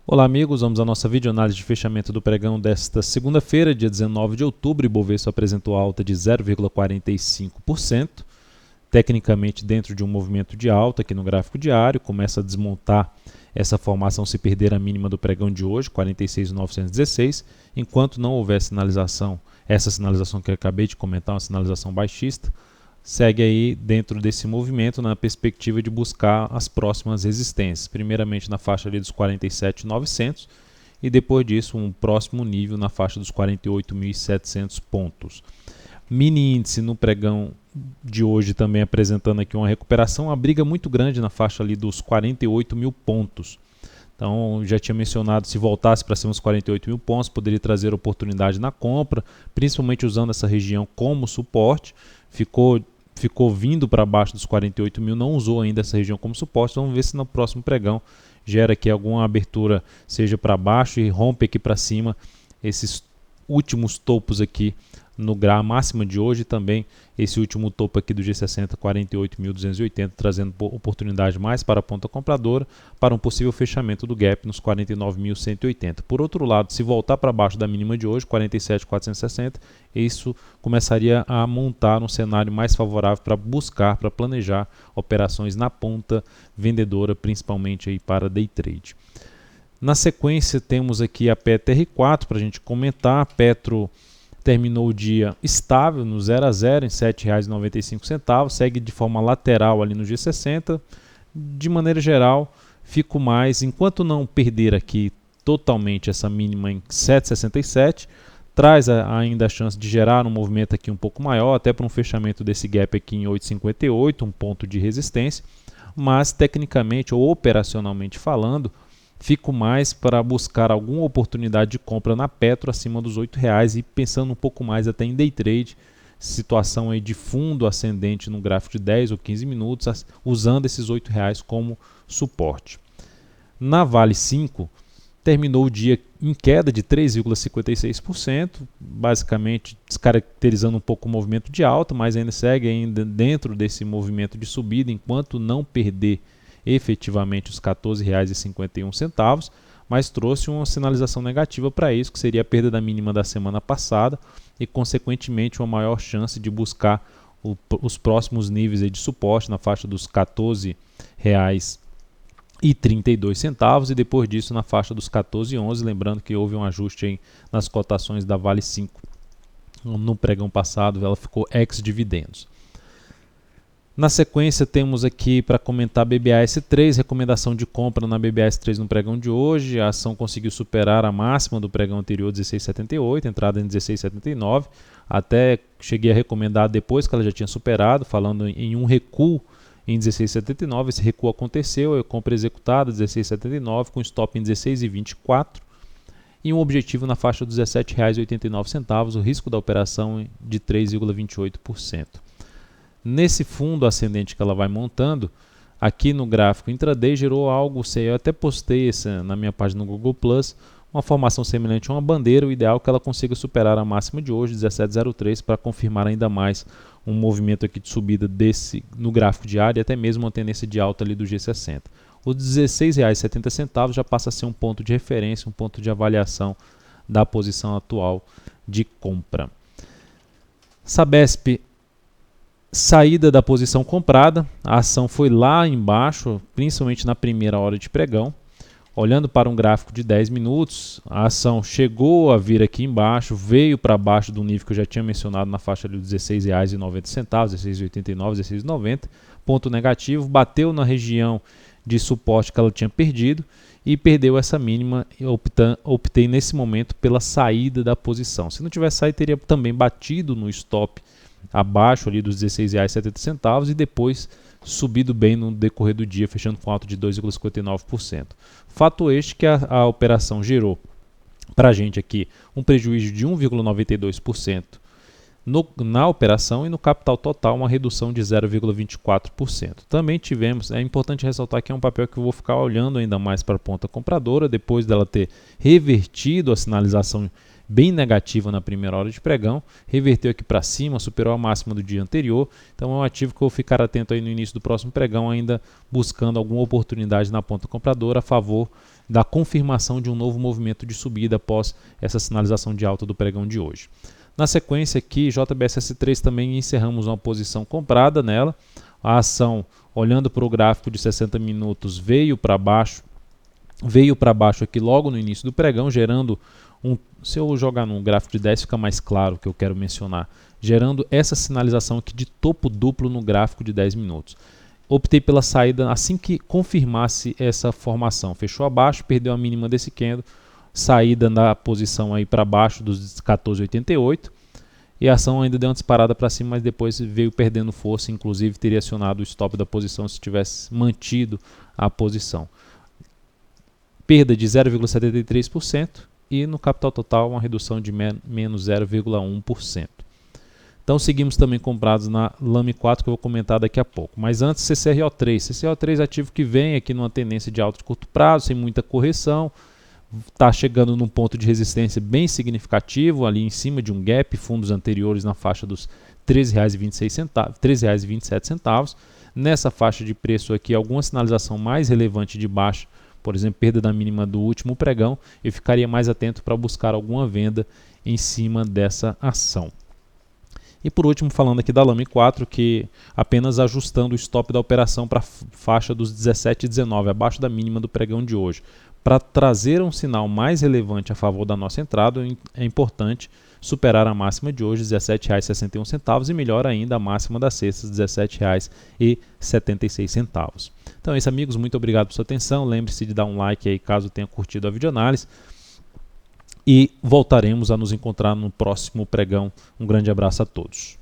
Olá amigos, vamos à nossa videoanálise de fechamento do pregão desta segunda-feira, dia 19 de outubro. Ibovespa apresentou alta de 0,45%, tecnicamente dentro de um movimento de alta aqui no gráfico diário. Começa a desmontar essa formação se perder a mínima do pregão de hoje, 46.916, enquanto não houver sinalização, essa sinalização que eu acabei de comentar, uma sinalização baixista, segue aí dentro desse movimento na perspectiva de buscar as próximas resistências, primeiramente na faixa ali dos 47.900 e depois disso um próximo nível na faixa dos 48.700 pontos. Mini índice no pregão de hoje também apresentando aqui uma recuperação, uma briga muito grande na faixa ali dos 48 mil pontos. Então, já tinha mencionado, se voltasse para cima dos 48 mil pontos, poderia trazer oportunidade na compra, principalmente usando essa região como suporte. Ficou vindo para baixo dos 48 mil, não usou ainda essa região como suporte. Vamos ver se no próximo pregão gera aqui alguma abertura, seja para baixo e rompe aqui para cima esses últimos topos aqui no máxima de hoje, também esse último topo aqui do G60, 48.280, trazendo oportunidade mais para a ponta compradora, para um possível fechamento do gap nos 49.180. Por outro lado, se voltar para baixo da mínima de hoje, 47.460, isso começaria a montar um cenário mais favorável para buscar, para planejar operações na ponta vendedora, principalmente aí para day trade. Na sequência, temos aqui a PetroR4 para a gente comentar. A Petro terminou o dia estável no 0 a 0 em R$ 7,95, segue de forma lateral ali no G60. De maneira geral, fico mais, enquanto não perder aqui totalmente essa mínima em 7,67, traz ainda a chance de gerar um movimento aqui um pouco maior, até para um fechamento desse gap aqui em 8,58, um ponto de resistência, mas tecnicamente ou operacionalmente falando, fico mais para buscar alguma oportunidade de compra na Petro acima dos R$ 8,00 e pensando um pouco mais até em day trade, situação aí de fundo ascendente no gráfico de 10 ou 15 minutos, usando esses R$ 8,00 como suporte. Na Vale 5, terminou o dia em queda de 3,56%, basicamente descaracterizando um pouco o movimento de alta, mas ainda segue dentro desse movimento de subida, enquanto não perder efetivamente os R$ 14,51, mas trouxe uma sinalização negativa para isso, que seria a perda da mínima da semana passada e, consequentemente, uma maior chance de buscar os próximos níveis aí de suporte na faixa dos R$ 14,32 e depois disso na faixa dos R$ 14,11, lembrando que houve um ajuste aí nas cotações da Vale 5 no pregão passado, ela ficou ex-dividendos. Na sequência, temos aqui para comentar BBAS3, recomendação de compra na BBAS3 no pregão de hoje. A ação conseguiu superar a máxima do pregão anterior, 16,78, entrada em 16,79. Até cheguei a recomendar depois que ela já tinha superado, falando em um recuo em 16,79. Esse recuo aconteceu, eu compra executada 16,79 com stop em 16,24 e um objetivo na faixa dos R$ 17,89, o risco da operação de 3,28%. Nesse fundo ascendente que ela vai montando, aqui no gráfico intraday gerou algo, eu até postei na minha página no Google+, uma formação semelhante a uma bandeira. O ideal é que ela consiga superar a máxima de hoje, 17,03, para confirmar ainda mais um movimento aqui de subida no gráfico diário e até mesmo uma tendência de alta ali do G60. Os R$ 16,70 já passa a ser um ponto de referência, um ponto de avaliação da posição atual de compra. Sabesp, saída da posição comprada, a ação foi lá embaixo, principalmente na primeira hora de pregão. Olhando para um gráfico de 10 minutos, a ação chegou a vir aqui embaixo, veio para baixo do nível que eu já tinha mencionado na faixa de R$ 16,90, 16,89, 16,90, ponto negativo, bateu na região de suporte que ela tinha perdido e perdeu essa mínima. Optei nesse momento pela saída da posição. Se não tivesse saído, teria também batido no stop abaixo ali dos R$ 16,70 e depois subido bem no decorrer do dia, fechando com alta de 2,59%. Fato este que a operação gerou para a gente aqui um prejuízo de 1,92% na operação e no capital total uma redução de 0,24%. Também tivemos, é importante ressaltar que é um papel que eu vou ficar olhando ainda mais para a ponta compradora, depois dela ter revertido a sinalização bem negativa na primeira hora de pregão, reverteu aqui para cima, superou a máxima do dia anterior, então é um ativo que eu vou ficar atento aí no início do próximo pregão, ainda buscando alguma oportunidade na ponta compradora a favor da confirmação de um novo movimento de subida após essa sinalização de alta do pregão de hoje. Na sequência aqui, JBSS3 também encerramos uma posição comprada nela. A ação, olhando para o gráfico de 60 minutos, veio para baixo aqui logo no início do pregão, gerando se eu jogar num gráfico de 10 fica mais claro o que eu quero mencionar, gerando essa sinalização aqui de topo duplo no gráfico de 10 minutos. Optei pela saída assim que confirmasse essa formação. Fechou abaixo, perdeu a mínima desse candle, saída na posição aí para baixo dos 14,88 e a ação ainda deu uma disparada para cima, mas depois veio perdendo força, inclusive teria acionado o stop da posição se tivesse mantido a posição. Perda de 0,73% e no capital total uma redução de menos 0,1%. Então seguimos também comprados na Lame 4 que eu vou comentar daqui a pouco. Mas antes CCRO3. CCRO3 ativo que vem aqui numa tendência de alta de curto prazo, sem muita correção. Está chegando num ponto de resistência bem significativo, ali em cima de um gap, fundos anteriores na faixa dos R$ 13,27. Nessa faixa de preço aqui, alguma sinalização mais relevante de baixa, por exemplo, perda da mínima do último pregão, eu ficaria mais atento para buscar alguma venda em cima dessa ação. E por último, falando aqui da Lame 4, que apenas ajustando o stop da operação para a faixa dos 17,19, abaixo da mínima do pregão de hoje. Para trazer um sinal mais relevante a favor da nossa entrada, é importante superar a máxima de hoje, R$ 17,61, e melhor ainda a máxima da sexta, R$ 17,76. Então é isso, amigos, muito obrigado por sua atenção. Lembre-se de dar um like aí caso tenha curtido a videoanálise. E voltaremos a nos encontrar no próximo pregão. Um grande abraço a todos.